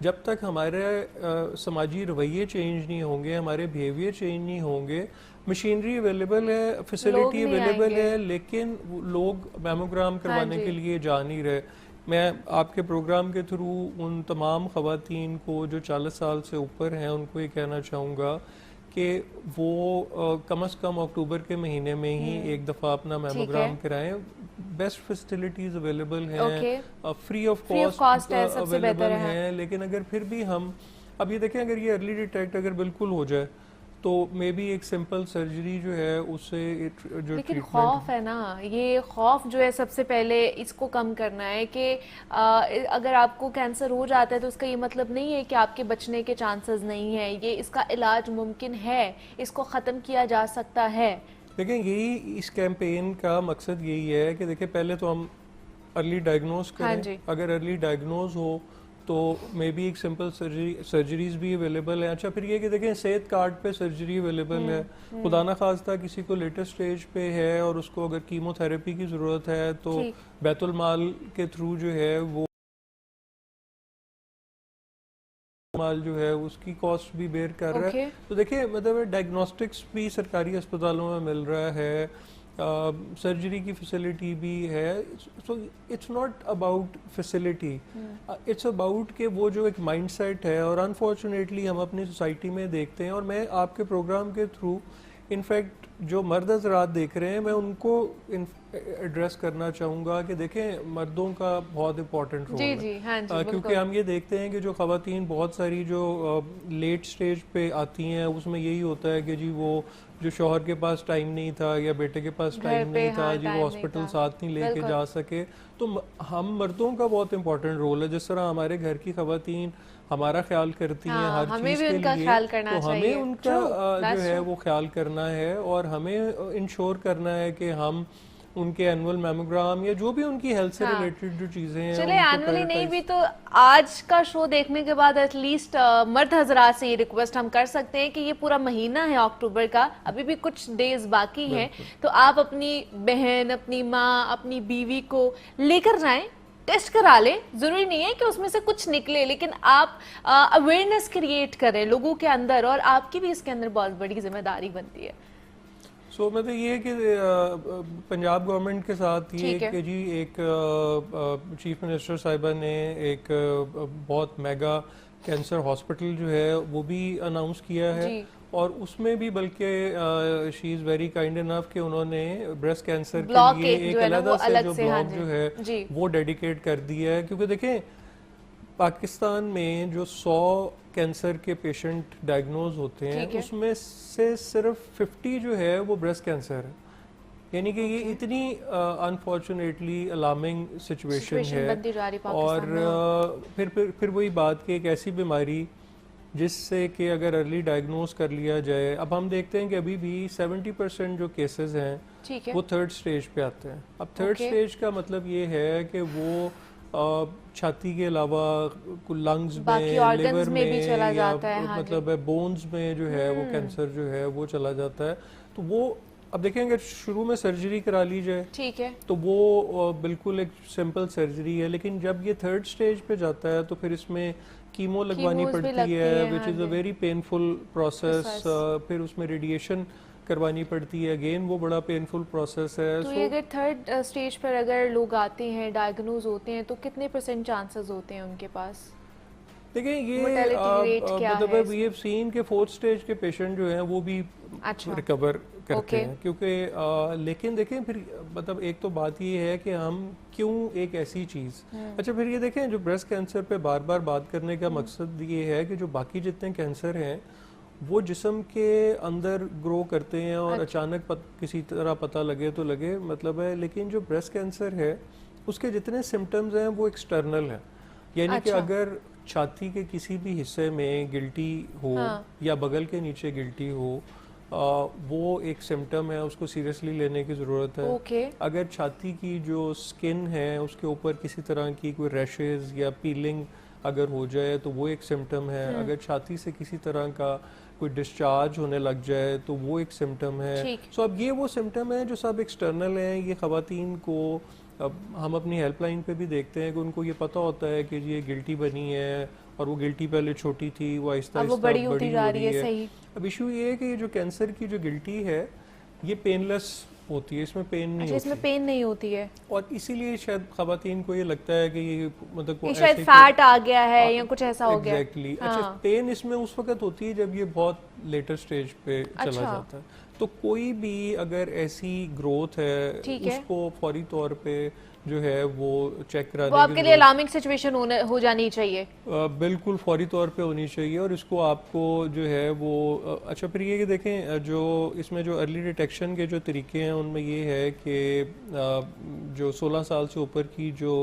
جب تک ہمارے سماجی رویے چینج نہیں ہوں گے, ہمارے بیہیویئر چینج نہیں ہوں گے, مشینری اویلیبل ہے, فیسلٹی اویلیبل ہے, لیکن لوگ میموگرام کروانے کے لیے جا نہیں رہے. میں آپ کے پروگرام کے تھرو ان تمام خواتین کو جو 40 سال سے اوپر ہیں ان کو یہ کہنا چاہوں گا کہ وہ کم از کم اکتوبر کے مہینے میں ہی ایک دفعہ اپنا میموگرام کرائیں. بیسٹ فیسلٹیز اویلیبل ہیں, فری آف کاسٹ اویلیبل ہیں, لیکن اگر پھر بھی ہم اب یہ دیکھیں اگر یہ ارلی ڈیٹیکٹ اگر بالکل ہو جائے تو مے بی ایک سمپل سرجری جو ہے اس سے جو لیکن خوف ہے نا, یہ خوف جو ہے سب سے پہلے اس کو کم کرنا ہے کہ اگر آپ کو کینسر ہو جاتا ہے تو اس کا یہ مطلب نہیں ہے کہ آپ کے بچنے کے چانسز نہیں ہیں, یہ اس کا علاج ممکن ہے, اس کو ختم کیا جا سکتا ہے. دیکھیں یہی اس کیمپین کا مقصد یہی ہے کہ دیکھیں پہلے تو ہم ارلی ڈائگنوز کریں, اگر ارلی ڈائگنوز ہو تو مے بی ایک سمپل سرجریز بھی اویلیبل ہیں. اچھا پھر یہ کہ دیکھیں صحت کارڈ پہ سرجری اویلیبل ہے, خدا نہ خواستہ کسی کو لیٹر سٹیج پہ ہے اور اس کو اگر کیمو تھراپی کی ضرورت ہے تو بیت المال کے تھرو جو ہے وہ مال جو ہے اس کی کاسٹ بھی بیئر کر رہا ہے. تو دیکھیں مطلب ڈائگنوسٹکس بھی سرکاری اسپتالوں میں مل رہا ہے, سرجری کی فیسلٹی بھی ہے. So it's not about facility, it's about کہ وہ جو ایک مائنڈ سیٹ ہے, اور انفارچونیٹلی ہم اپنی سوسائٹی میں دیکھتے ہیں, اور میں آپ کے پروگرام کے تھرو انفیکٹ جو مرد حضرات دیکھ رہے ہیں میں ان کو ایڈریس کرنا چاہوں گا کہ دیکھیں مردوں کا بہت امپورٹنٹ رول ہے, کیونکہ ہم یہ دیکھتے ہیں کہ جو خواتین بہت ساری جو لیٹ سٹیج پہ آتی ہیں اس میں یہی ہوتا ہے کہ جی وہ جو شوہر کے پاس ٹائم نہیں تھا یا بیٹے کے پاس ٹائم نہیں تھا, جی وہ ہاسپٹل ساتھ نہیں لے کے جا سکے. تو ہم مردوں کا بہت امپورٹنٹ رول ہے, جس طرح ہمارے گھر کی خواتین ہمارا خیال کرتی ہیں ہر چیز کے لیے, تو ہمیں ان کا جو ہے وہ خیال کرنا ہے, اور ہمیں انشور کرنا ہے کہ ہم ان کے اینول میموگرام یا جو بھی ان کی ہیلتھ سے ریلیٹڈ جو چیزیں ہیں, چلے اینولی نہیں بھی تو آج کا شو دیکھنے کے بعد ایٹ لیسٹ مرد حضرات سے یہ ریکویسٹ ہم کر سکتے ہیں کہ یہ پورا مہینہ ہے اکتوبر کا, ابھی بھی کچھ ڈیز باقی ہیں, تو آپ اپنی بہن, اپنی ماں, اپنی بیوی کو لے کر جائیں, ٹیسٹ کرا لیں. ضروری نہیں ہے کہ اس میں سے کچھ نکلے, لیکن آپ اویئرنیس کریٹ کریں لوگوں کے اندر, اور آپ کی بھی اس کے اندر بہت بڑی ذمہ داری بنتی ہے. سو مطلب یہ ہے کہ پنجاب گورنمنٹ کے ساتھ یہ کہ جی ایک چیف منسٹر صاحبہ نے ایک بہت میگا کینسر ہاسپٹل جو ہے وہ بھی اناؤنس کیا ہے, اور اس میں بھی بلکہ شی از ویری کائنڈ انف کہ انہوں نے بریسٹ کینسر کے لیے ایک علیحدہ سے جو بلاک جو ہے وہ ڈیڈیکیٹ کر دیا ہے. کیونکہ دیکھیں پاکستان میں جو 100 کینسر کے پیشنٹ ڈائگنوز ہوتے ہیں اس میں سے صرف 50 جو ہے وہ بریسٹ کینسر ہے, یعنی کہ یہ اتنی انفارچونیٹلی الارمنگ سچویشن ہے. اور پھر وہی بات کہ ایک ایسی بیماری جس سے کہ اگر ارلی ڈائگنوز کر لیا جائے, اب ہم دیکھتے ہیں کہ ابھی بھی 70% جو کیسز ہیں وہ تھرڈ سٹیج پہ آتے ہیں. اب تھرڈ سٹیج کا مطلب یہ ہے کہ وہ چھاتی کے علاوہ لنگز میں, لیور میں, یا مطلب بونز میں جو ہے وہ کینسر جو ہے وہ چلا جاتا ہے. تو وہ اب دیکھیں اگر شروع میں سرجری کرا لی جائے تو وہ بالکل ایک سمپل سرجری ہے, لیکن جب یہ تھرڈ سٹیج پہ جاتا ہے تو پھر اس میں کیمو لگوانی پڑتی ہے, وچ از اے ویری پینفل پروسیس. پھر اس میں ریڈیشن کروانی پڑتی ہے, اگین وہ بڑا پینفل پروسیس ہے. تو یہ اگر تھرڈ سٹیج پر اگر لوگ آتے ہیں ڈائگنوز ہوتے ہیں تو کتنے % چانسز ہوتے ہیں ان کے پاس؟ دیکھیں یہ مطلب وی ہیو سین کہ 4th سٹیج کے پیشنٹ جو ہیں وہ بھی ریکور کرتے ہیں, کیونکہ لیکن دیکھیں پھر مطلب ایک تو بات یہ ہے کہ ہم کیوں ایک ایسی چیز. اچھا پھر یہ دیکھیں جو بریسٹ کینسر پہ بار بار بات کرنے کا مقصد یہ ہے کہ جو باقی جتنے کینسر ہیں وہ جسم کے اندر گرو کرتے ہیں اور اچانک کسی طرح پتہ لگے تو لگے مطلب ہے, لیکن جو بریسٹ کینسر ہے اس کے جتنے سمٹمز ہیں وہ ایکسٹرنل ہیں, یعنی کہ اگر چھاتی کے کسی بھی حصے میں گلٹی ہو یا بغل کے نیچے گلٹی ہو وہ ایک سمٹم ہے, اس کو سیریسلی لینے کی ضرورت ہے. اگر چھاتی کی جو سکن ہے اس کے اوپر کسی طرح کی کوئی ریشز یا پیلنگ اگر ہو جائے تو وہ ایک سمٹم ہے. اگر چھاتی سے کسی طرح کا کوئی ڈسچارج ہونے لگ جائے تو وہ ایک سمٹم ہے. سو اب یہ وہ سمٹم ہیں جو سب ایکسٹرنل ہیں, یہ خواتین کو اب ہم اپنی ہیلپ لائن پہ بھی دیکھتے ہیں کہ ان کو یہ پتہ ہوتا ہے کہ یہ گلٹی بنی ہے اور وہ گلٹی پہلے چھوٹی تھی، وہ آہستہ اب وہ آہستہ بڑی ہوتی بڑی جا ہو رہی ہے. رہی ہے. صحیح. اب ایشو یہ ہے کہ یہ جو کینسر کی جو گلٹی ہے یہ پین لیس ہوتی ہے، اس میں پین نہیں اچھا، اس میں ہوتی، پین نہیں ہوتی ہے. اور اسی لیے شاید خواتین کو یہ لگتا ہے کہ یہ مطلب یہ کو شاید ایسے فیٹ آ گیا ہے یا کچھ ایسا ہو گیا. ایگزیکٹلی. اچھا، ہاں. پین اس میں اس وقت ہوتی ہے جب یہ بہت لیٹر سٹیج پہ چلا اچھا. جاتا ہے. تو کوئی بھی اگر ایسی گروتھ ہے ٹھیک اس ہے. کو فوری طور پہ جو ہے وہ چیک وہ کرانے آپ کی کے لیے ضرورت الارمنگ سچویشن ہو جانی چاہیے. بالکل فوری طور پہ ہونی چاہیے. اور اس کو آپ کو جو ہے وہ اچھا پھر یہ کہ دیکھیں جو اس میں جو ارلی ڈیٹیکشن کے جو طریقے ہیں ان میں یہ ہے کہ جو 16 سال سے اوپر کی جو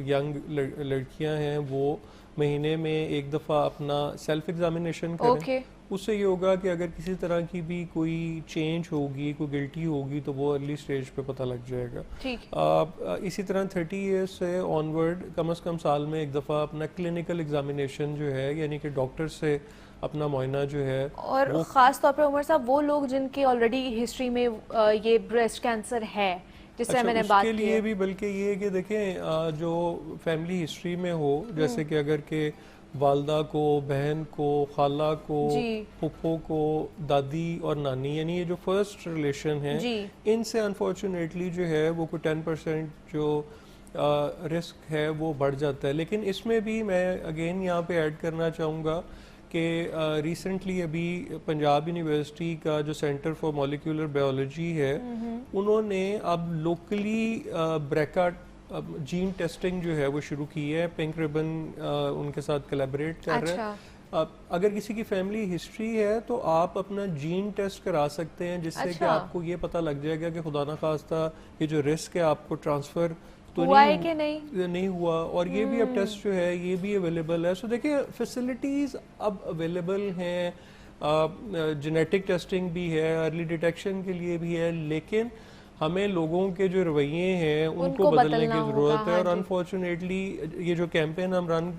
ینگ لڑکیاں ہیں وہ مہینے میں ایک دفعہ اپنا سیلف ایگزامینیشن کریں. اوکے. اس سے یہ ہوگا کہ اگر کسی طرح کی بھی کوئی چینج ہوگی، کوئی گلٹی ہوگی تو وہ ارلی سٹیج پہ پتہ لگ جائے گا. ٹھیک. اسی طرح 30 ایئرس سے آن ورڈ کم از کم سال میں ایک دفعہ اپنا کلینکل ایگزامینیشن جو ہے یعنی کہ ڈاکٹر سے اپنا معائنہ جو ہے اور وہ خاص طور پہ عمر صاحب وہ لوگ جن کی آلریڈی ہسٹری میں یہ بریسٹ کینسر ہے جس سے میں نے اس بات کے کی لیے ہے. بھی بلکہ یہ ہے کہ دیکھیں جو فیملی ہسٹری میں ہو جیسے کہ اگر کہ والدہ کو، بہن کو، خالہ کو، جی. پھپھو کو، دادی اور نانی، یعنی یہ جو فرسٹ ریلیشن ہیں جی. ان سے انفارچونیٹلی جو ہے وہ کوئی 10% جو رسک ہے وہ بڑھ جاتا ہے. لیکن اس میں بھی میں اگین یہاں پہ ایڈ کرنا چاہوں گا کہ ریسنٹلی ابھی پنجاب یونیورسٹی کا جو سینٹر فار مولیکولر بائیولوجی ہے انہوں نے اب لوکلی بریکا جین ٹیسٹنگ جو ہے وہ شروع کی ہے. پنک ریبن ان کے ساتھ کولیبریٹ کر رہے ہیں. اگر کسی کی فیملی ہسٹری ہے تو آپ اپنا جین ٹیسٹ کرا سکتے ہیں جس سے کہ آپ کو یہ پتہ لگ جائے گا کہ خدا نخواستہ یہ جو رسک ہے آپ کو ٹرانسفر تو نہیں ہوا. اور یہ بھی اب ٹیسٹ جو ہے یہ بھی اویلیبل ہے. سو دیکھیں فیسلٹیز اب اویلیبل ہیں، جینیٹک ٹیسٹنگ بھی ہے، ارلی ڈیٹیکشن کے لیے بھی ہے، لیکن ہمیں لوگوں کے جو رویے ہیں ان کو بدلنے کی ضرورت ہے. اور انفارچونیٹلی یہ جو کیمپین ہم رن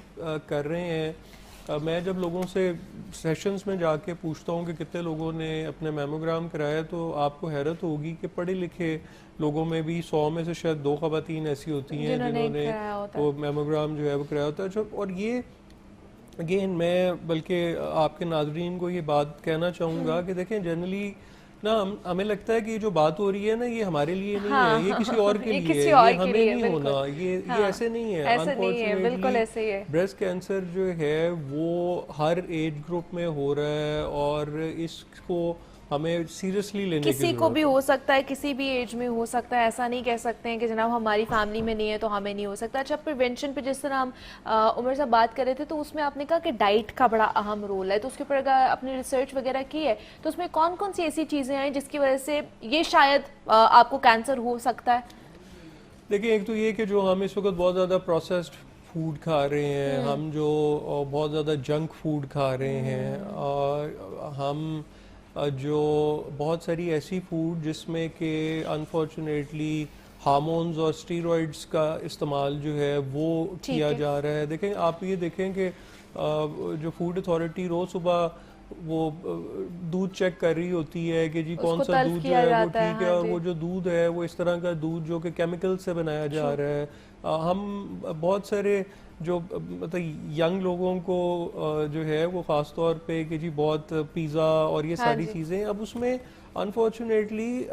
کر رہے ہیں، میں جب لوگوں سے سیشنز میں جا کے پوچھتا ہوں کہ کتنے لوگوں نے اپنے میموگرام کرایا تو آپ کو حیرت ہوگی کہ پڑھے لکھے لوگوں میں بھی 100 میں سے شاید 2 خواتین ایسی ہوتی ہیں جنہوں نے وہ میموگرام جو ہے وہ کرایا ہوتا ہے. اور یہ اگین میں بلکہ آپ کے ناظرین کو یہ بات کہنا چاہوں گا کہ دیکھیں جنرلی نا ہمیں لگتا ہے کہ یہ جو بات ہو رہی ہے نا یہ ہمارے لیے نہیں ہے، یہ کسی اور کے لیے ہے، یہ ہمیں نہیں ہونا، یہ ایسے نہیں ہے. انفارچونیٹلی بریسٹ کینسر جو ہے وہ ہر ایج گروپ میں ہو رہا ہے اور اس کو ہمیں سیریسلی لینے کی ضرورت ہے. کسی کو بھی ہو سکتا ہے، کسی بھی ایج میں ہو سکتا ہے. ایسا نہیں کہہ سکتے ہیں کہ جناب ہماری فیملی میں نہیں ہے تو ہمیں نہیں ہو سکتا. اچھا پریونشن پہ جس طرح ہم عمر صاحب بات کر رہے تھے تو اس میں آپ نے کہا کہ ڈائٹ کا بڑا اہم رول ہے، تو اس کے اوپر اگر آپ نے ریسرچ وغیرہ کی ہے تو اس میں کون کون سی ایسی چیزیں ہیں جس کی وجہ سے یہ شاید آپ کو کینسر ہو سکتا ہے؟ دیکھیں ایک تو یہ کہ جو ہم اس وقت بہت زیادہ پروسیسڈ فوڈ کھا رہے ہیں، ہم جو بہت زیادہ جنک فوڈ کھا رہے ہیں، ہم جو بہت ساری ایسی فوڈ جس میں کہ انفارچونیٹلی ہارمونز اور اسٹیرائڈس کا استعمال جو ہے وہ کیا جا رہا ہے. دیکھیں آپ یہ دیکھیں کہ جو فوڈ اتھارٹی روز صبح وہ دودھ چیک کر رہی ہوتی ہے کہ جی کون سا دودھ جو ہے وہ ٹھیک ہے، اور وہ جو دودھ ہے وہ اس طرح کا دودھ جو کہ کیمیکل سے بنایا جا رہا ہے. ہم بہت سارے جو مطلب ینگ لوگوں کو جو ہے وہ خاص طور پہ کہ جی بہت پیزا اور یہ ساری چیزیں، اب اس میں انفارچونیٹلی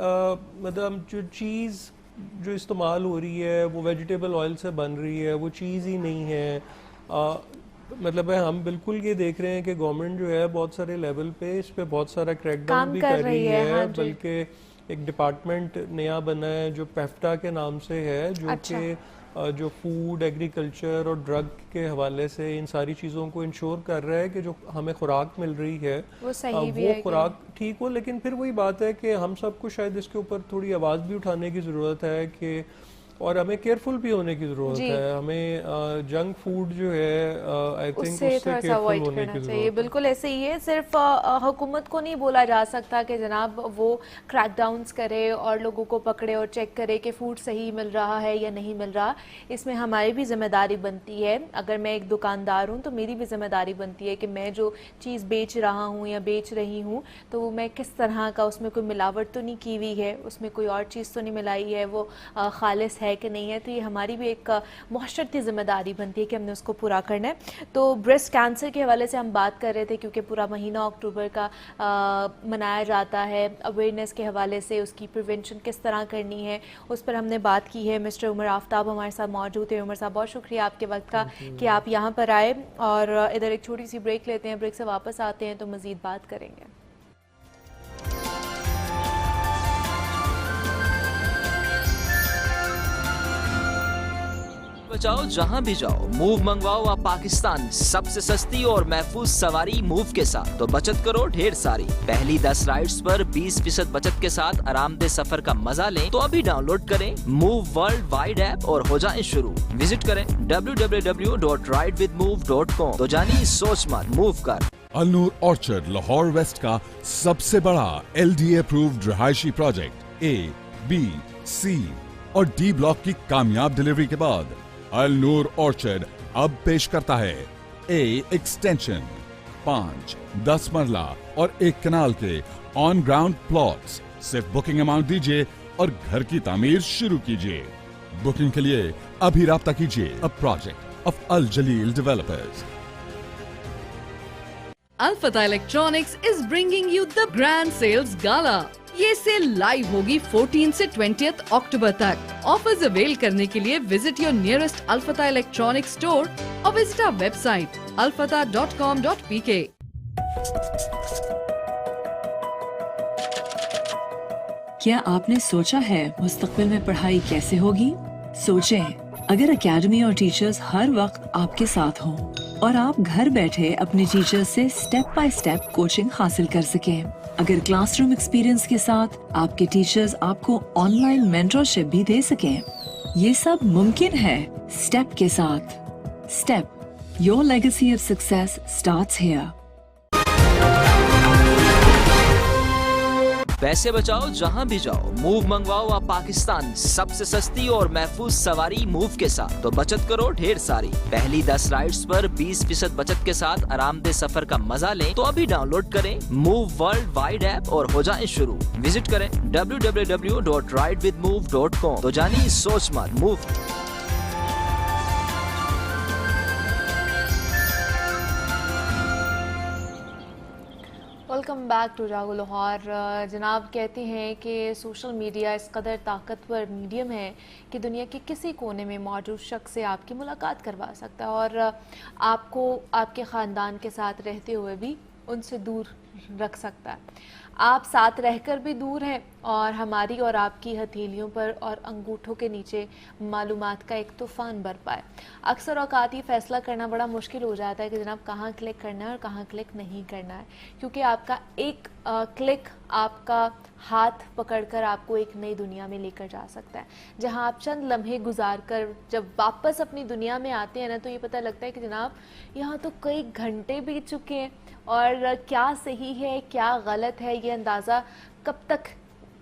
مطلب جو چیز جو استعمال ہو رہی ہے وہ ویجیٹیبل آئل سے بن رہی ہے، وہ چیز ہی نہیں ہے. مطلب ہے ہم بالکل یہ دیکھ رہے ہیں کہ گورنمنٹ جو ہے بہت سارے لیول پہ اس پہ بہت سارا کریک ڈاؤن بھی کر رہی ہے، بلکہ ایک ڈپارٹمنٹ نیا بنا ہے جو پیفٹا کے نام سے ہے، جو کہ جو فوڈ، ایگریکلچر اور ڈرگ کے حوالے سے ان ساری چیزوں کو انشور کر رہا ہے کہ جو ہمیں خوراک مل رہی ہے وہ خوراک ٹھیک ہو. لیکن پھر وہی بات ہے کہ ہم سب کو شاید اس کے اوپر تھوڑی آواز بھی اٹھانے کی ضرورت ہے کہ اور ہمیں کیئرفل بھی ہونے کی ضرورت ہے. ہمیں جنک فوڈ جو ہے آئی تھنک اس سے کیئرفل ہونے کی ضرورت ہے. بالکل ایسے ہی ہے. صرف حکومت کو نہیں بولا جا سکتا کہ جناب وہ کریک ڈاؤنز کرے اور لوگوں کو پکڑے اور چیک کرے کہ فوڈ صحیح مل رہا ہے یا نہیں مل رہا. اس میں ہماری بھی ذمہ داری بنتی ہے. اگر میں ایک دکاندار ہوں تو میری بھی ذمہ داری بنتی ہے کہ میں جو چیز بیچ رہا ہوں یا بیچ رہی ہوں تو میں کس طرح کا، اس میں کوئی ملاوٹ تو نہیں کی ہوئی ہے، اس میں کوئی اور چیز تو نہیں ملائی ہے، وہ خالص ہے ہے کہ نہیں ہے, تو یہ ہماری بھی ایک معاشرتی ذمہ داری بنتی ہے کہ ہم نے اس کو پورا کرنا ہے. تو بریسٹ کینسر کے حوالے سے ہم بات کر رہے تھے کیونکہ پورا مہینہ اکتوبر کا منایا جاتا ہے. اویئرنیس کے حوالے سے اس کی پریونشن کس طرح کرنی ہے اس پر ہم نے بات کی ہے. مسٹر عمر آفتاب ہمارے ساتھ موجود ہیں. عمر صاحب بہت شکریہ آپ کے وقت کا کہ آپ یہاں پر آئے, اور ادھر ایک چھوٹی سی بریک لیتے ہیں, بریک سے واپس آتے ہیں تو مزید بات کریں گے. بچاؤ جہاں بھی جاؤ, موو منگواؤ آپ پاکستان سب سے سستی اور محفوظ سواری موو کے ساتھ, تو بچت کرو ڈھیر ساری. پہلی 10 رائڈز پر 20% بچت کے ساتھ آرام دہ سفر کا مزہ لیں تو ابھی ڈاؤن لوڈ کریں موو ورلڈ وائڈ ایپ اور ہو جائیں شروع. وزٹ کریں www.ridewithmove.com. تو جانی سوچ مت, موو کر. النور آرچرڈ لاہور ویسٹ کا سب سے بڑا LDA اپرووڈ رہائشی پروجیکٹ A, B, C اور D بلاک کی کامیاب ڈیلیوری کے بعد النور آرچرڈ اب پیش کرتا ہے A ایکسٹینشن, 5, 10 مرلہ اور 1 کنال کے آن گراؤنڈ پلاٹس. صرف بکنگ اماؤنٹ دیجیے اور گھر کی تعمیر شروع کیجیے. بکنگ کے لیے ابھی رابطہ کیجیے. A project of Al Jaleel Developers. Al Fatah Electronics is bringing you the Grand Sales Gala. یہ سیل لائیو ہوگی 14 سے 20 اکتوبر تک. آفرز اویل کرنے کے لیے visit your nearest Alfatah electronic store اور وزٹ آور ویب سائٹ alfatah.com.pk. کیا آپ نے سوچا ہے مستقبل میں پڑھائی کیسے ہوگی؟ سوچیں اگر اکیڈمی اور ٹیچرز ہر وقت آپ کے ساتھ ہوں اور آپ گھر بیٹھے اپنے ٹیچرز سے سٹیپ بائی سٹیپ کوچنگ حاصل کر سکیں. اگر کلاس روم ایکسپیرینس کے ساتھ آپ کے ٹیچرز آپ کو آن لائن مینٹرشپ بھی دے سکیں. یہ سب ممکن ہے سٹیپ کے ساتھ. Step, your legacy of success starts here. پیسے بچاؤ جہاں بھی جاؤ, موو منگواؤ آپ پاکستان سب سے سستی اور محفوظ سواری موو کے ساتھ, تو بچت کرو ڈھیر ساری. پہلی 10 رائڈز پر 20% بچت کے ساتھ آرام دہ سفر کا مزہ لیں تو ابھی ڈاؤن لوڈ کریں موو ورلڈ وائڈ ایپ اور ہو جائیں شروع. وزٹ کریں www.ridewithmove.com. تو جانی سوچ مت, move. Welcome back to Jago Lahore. جناب کہتے ہیں کہ سوشل میڈیا اس قدر طاقتور میڈیم ہے کہ دنیا کے کسی کونے میں موجود شخص سے آپ کی ملاقات کروا سکتا ہے اور آپ کو آپ کے خاندان کے ساتھ رہتے ہوئے بھی ان سے دور رکھ سکتا ہے. آپ ساتھ رہ کر بھی دور ہیں اور ہماری اور آپ کی ہتھیلیوں پر اور انگوٹھوں کے نیچے معلومات کا ایک طوفان برپا ہے. اکثر اوقات یہ فیصلہ کرنا بڑا مشکل ہو جاتا ہے کہ جناب کہاں کلک کرنا ہے اور کہاں کلک نہیں کرنا ہے, کیونکہ آپ کا ایک کلک آپ کا ہاتھ پکڑ کر آپ کو ایک نئی دنیا میں لے کر جا سکتا ہے, جہاں آپ چند لمحے گزار کر جب واپس اپنی دنیا میں آتے ہیں نا تو یہ پتہ لگتا ہے کہ جناب یہاں تو کئی گھنٹے بیت چکے ہیں اور کیا صحیح ہے کیا غلط ہے یہ اندازہ کب تک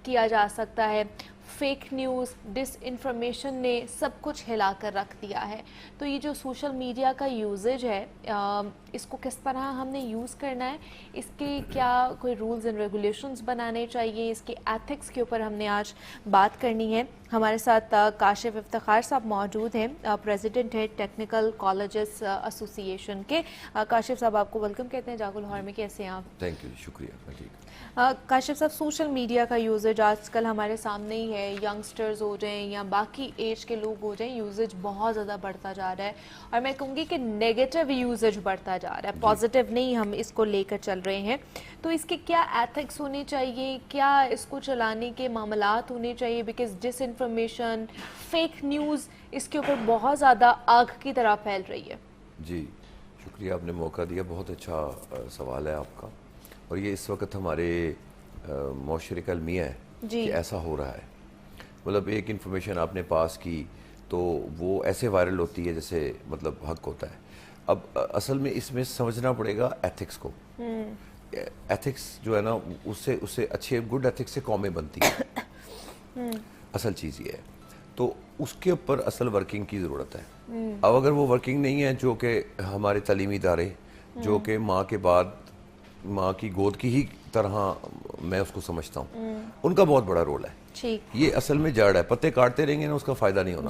کیا جا سکتا ہے. فیک نیوز, ڈس انفارمیشن نے سب کچھ ہلا کر رکھ دیا ہے. تو یہ جو سوشل میڈیا کا یوزیج ہے اس کو کس طرح ہم نے یوز کرنا ہے, اس کے کیا کوئی رولز اینڈ ریگولیشنز بنانے چاہیے, اس کے ایتھکس کے اوپر ہم نے آج بات کرنی ہے. ہمارے ساتھ کاشف افتخار صاحب موجود ہیں, پریزیڈنٹ ہے ٹیکنیکل کالجز ایسوسی ایشن کے. کاشف صاحب آپ کو ویلکم کہتے ہیں جاگو لاہور میں, کیسے ہیں آپ؟ تھینک یو, شکریہ. کاشف صاحب, سوشل میڈیا کا یوزیج آج کل ہمارے سامنے ہی ہے, ینگسٹرز ہو جائیں یا باقی ایج کے لوگ ہو جائیں, یوزیج بہت زیادہ بڑھتا جا رہا ہے اور میں کہوں گی کہ نیگیٹو یوزیج بڑھتا جا رہا ہے, پازیٹیو نہیں ہم اس کو لے کر چل رہے ہیں. تو اس کے کیا ایتھکس ہونے چاہیے, کیا اس کو چلانے کے معاملات ہونے چاہیے, because disinformation, fake news اس کے اوپر بہت زیادہ آگ کی طرح پھیل رہی ہے. جی شکریہ, آپ نے موقع دیا, بہت اچھا سوال ہے آپ کا. اور یہ اس وقت ہمارے معاشرے کا المیہ ہے کہ ایسا ہو رہا ہے. مطلب ایک انفارمیشن آپ نے پاس کی تو وہ ایسے وائرل ہوتی ہے جیسے مطلب حق ہوتا ہے. اب اصل میں اس میں سمجھنا پڑے گا ایتھکس کو. ایتھکس جو ہے نا اس سے اچھے گڈ ایتھکس سے قومیں بنتی ہیں. اصل چیز یہ ہے, تو اس کے اوپر اصل ورکنگ کی ضرورت ہے. اب اگر وہ ورکنگ نہیں ہے, جو کہ ہمارے تعلیمی ادارے جو کہ ماں کے بعد ماں کی گود کی ہی طرح میں اس کو سمجھتا ہوں. ان کا بہت بڑا رول ہے. ٹھیک. یہ اصل میں جڑ ہے, پتے کاٹتے رہیں گے نا اس کا فائدہ نہیں ہونا.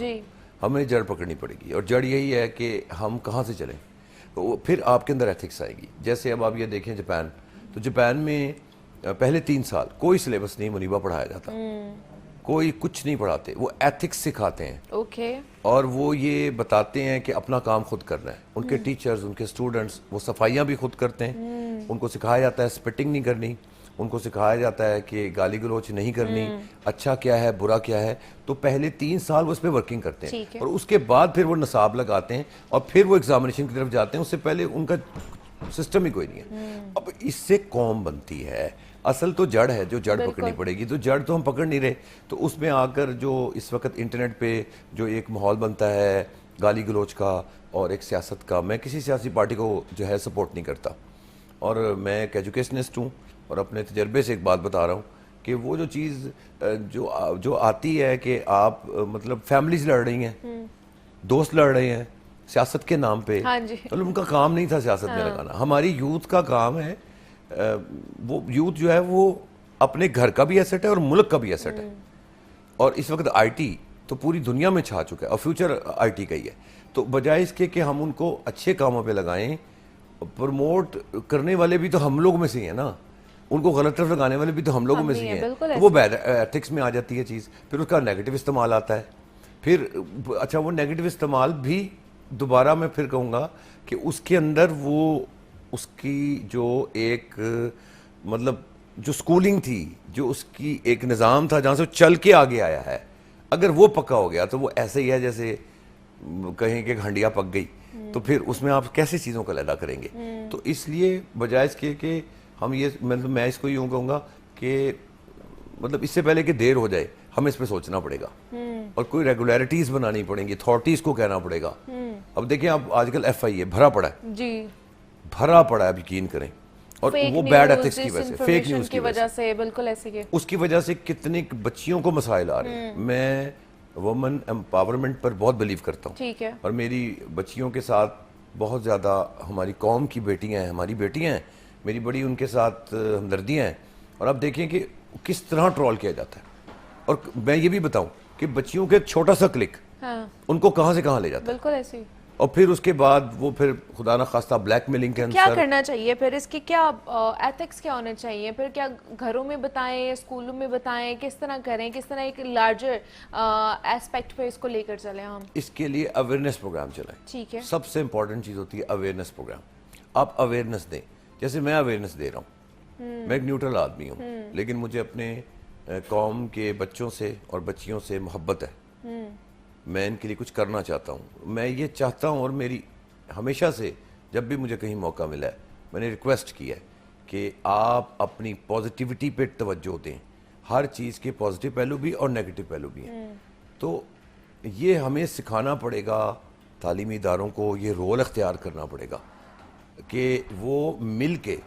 ہمیں جڑ پکڑنی پڑے گی, اور جڑ یہی ہے کہ ہم کہاں سے چلیں. پھر آپ کے اندر ایتھکس آئے گی. جیسے اب آپ یہ دیکھیں جاپان, تو جاپان میں پہلے 3 سال کوئی سلیبس نہیں منیبہ پڑھایا جاتا, کوئی کچھ نہیں پڑھاتے, وہ ایتھکس سکھاتے ہیں. اوکے. اور وہ یہ بتاتے ہیں کہ اپنا کام خود کرنا ہے. ان کے ٹیچرز, ان کے اسٹوڈنٹس, وہ صفائیاں بھی خود کرتے ہیں. ان کو سکھایا جاتا ہے اسپٹنگ نہیں کرنی, ان کو سکھایا جاتا ہے کہ گالی گلوچ نہیں کرنی, اچھا کیا ہے برا کیا ہے. تو پہلے 3 سال وہ اس پہ ورکنگ کرتے ہیں, اور اس کے بعد پھر وہ نصاب لگاتے ہیں, اور پھر وہ ایگزامینیشن کی طرف جاتے ہیں. اس سے پہلے ان کا سسٹم ہی کوئی نہیں ہے. اب اس سے قوم بنتی ہے. اصل تو جڑ ہے, جو جڑ پکڑنی پڑے گی. تو جڑ تو ہم پکڑ نہیں رہے. تو اس میں آ کر جو اس وقت انٹرنیٹ پہ جو ایک ماحول بنتا ہے گالی گلوچ کا اور ایک سیاست کا, میں کسی سیاسی پارٹی کو جو ہے سپورٹ نہیں کرتا. اور میں ایک ایجوکیشنسٹ ہوں, اور اپنے تجربے سے ایک بات بتا رہا ہوں کہ وہ جو چیز جو آتی ہے کہ آپ مطلب فیملیز لڑ رہی ہیں, دوست لڑ رہے ہیں سیاست کے نام پہ, مطلب ان کا کام نہیں تھا سیاست میں لگانا. ہماری یوتھ کا کام ہے, وہ یوتھ جو ہے وہ اپنے گھر کا بھی ایسٹ ہے اور ملک کا بھی ایسٹ ہے. اور اس وقت آئی ٹی تو پوری دنیا میں چھا چکا ہے, اور فیوچر آئی ٹی کا ہی ہے. تو بجائے اس کے کہ ہم ان کو اچھے کاموں پہ لگائیں, پروموٹ کرنے والے بھی تو ہم لوگ میں سے ہی ہیں نا, ان کو غلط طرف لگانے والے بھی تو ہم لوگوں میں سے ہی ہیں. تو وہ بیڈ ایتھکس میں آ جاتی ہے چیز. پھر اس کا نیگیٹو استعمال آتا ہے. پھر اچھا وہ نیگیٹو استعمال بھی دوبارہ میں پھر کہوں گا کہ اس کے اندر وہ اس کی جو ایک مطلب جو سکولنگ تھی, جو اس کی ایک نظام تھا جہاں سے وہ چل کے آگے آیا ہے, اگر وہ پکا ہو گیا تو وہ ایسے ہی ہے جیسے کہیں کہ ہنڈیا پک گئی. تو پھر اس میں آپ کیسے چیزوں کو علیحدہ کریں گے. تو اس لیے بجائے اس کے کہ ہم یہ مطلب میں اس کو یوں کہوں گا کہ مطلب اس سے پہلے کہ دیر ہو جائے ہمیں اس پہ سوچنا پڑے گا, اور کوئی ریگولیرٹیز بنانی پڑیں گی, اتھارٹیز کو کہنا پڑے گا. اب دیکھیں آپ آج کل ایف آئی اے بھرا پڑا ہے, بھرا پڑا ہے, اب یقین کریں. اور وہ بیڈ ایتھکس کی وجہ سے, فیک نیوز کی وجہ سے, بالکل ایسے اس کی وجہ سے کتنے بچیوں کو مسائل آ رہے ہیں. میں وومن امپاورمنٹ پر بہت بلیو کرتا ہوں, اور میری بچیوں کے ساتھ بہت زیادہ ہماری قوم کی بیٹیاں ہیں, ہماری بیٹیاں ہیں, میری بڑی ان کے ساتھ ہمدردیاں ہیں. اور اب دیکھیں کہ کس طرح ٹرول کیا جاتا ہے. اور میں یہ بھی بتاؤں کہ بچیوں کے چھوٹا سا کلک ان کو کہاں سے کہاں لے جاتا ہے. بالکل ایسے. اور پھر اس کے بعد وہ پھر خدا نہ خواستہ بلیک میلنگ کے کیا کرنا چاہیے پھر, اس کے کیا ایتھکس کیا ہونے چاہیے پھر, کیا گھروں میں بتائیں, اسکولوں میں بتائیں, کس طرح کریں, کس طرح ایک لارجر ایسپیکٹ پہ اس کو لے کر چلیں ہم. اس کے لیے اویئرنیس پروگرام چلائیں. ٹھیک ہے. سب سے امپورٹنٹ چیز ہوتی ہے اویئرنیس پروگرام. آپ اویئرنیس دیں, جیسے میں اویئرنیس دے رہا ہوں. میں ایک نیوٹرل آدمی ہوں, لیکن مجھے اپنے قوم کے بچوں سے اور بچیوں سے محبت ہے. میں ان کے لیے کچھ کرنا چاہتا ہوں. میں یہ چاہتا ہوں, اور میری ہمیشہ سے جب بھی مجھے کہیں موقع ملا ہے میں نے ریکویسٹ کی ہے کہ آپ اپنی پازیٹیوٹی پہ توجہ دیں. ہر چیز کے پازیٹیو پہلو بھی اور نیگیٹو پہلو بھی ہیں. تو یہ ہمیں سکھانا پڑے گا, تعلیمی اداروں کو یہ رول اختیار کرنا پڑے گا کہ وہ مل کے,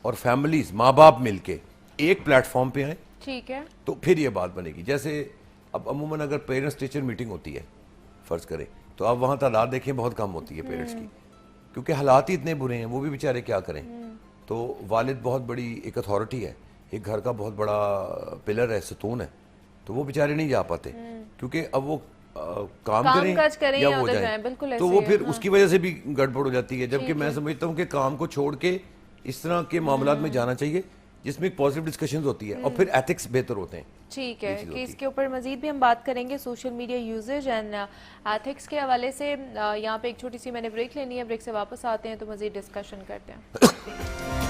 اور فیملیز ماں باپ مل کے ایک پلیٹ فارم پہ آئیں. ٹھیک ہے. تو پھر یہ بات بنے گی. جیسے اب عموماً اگر پیرنٹس ٹیچر میٹنگ ہوتی ہے فرض کریں, تو آپ وہاں تعداد دیکھیں بہت کم ہوتی ہے پیرنٹس کی, کیونکہ حالات ہی اتنے برے ہیں, وہ بھی بیچارے کیا کریں. تو والد بہت بڑی ایک اتھارٹی ہے, ایک گھر کا بہت بڑا پلر ہے, ستون ہے, تو وہ بیچارے نہیں جا پاتے, کیونکہ اب وہ کام کریں یا وہ جائیں. تو وہ پھر اس کی وجہ سے بھی گڑبڑ ہو جاتی ہے. جبکہ میں سمجھتا ہوں کہ کام کو چھوڑ کے اس طرح کے معاملات میں جانا چاہیے جس میں ایک پازیٹیو ڈسکشنز ہوتی ہے, اور پھر ایتھکس بہتر ہوتے ہیں. ٹھیک ہے, کہ اس کے اوپر مزید بھی ہم بات کریں گے social media usage and ethics کے حوالے سے. یہاں پہ ایک چھوٹی سی میں نے بریک لینی ہے, بریک سے واپس آتے ہیں تو مزید ڈسکشن کرتے ہیں.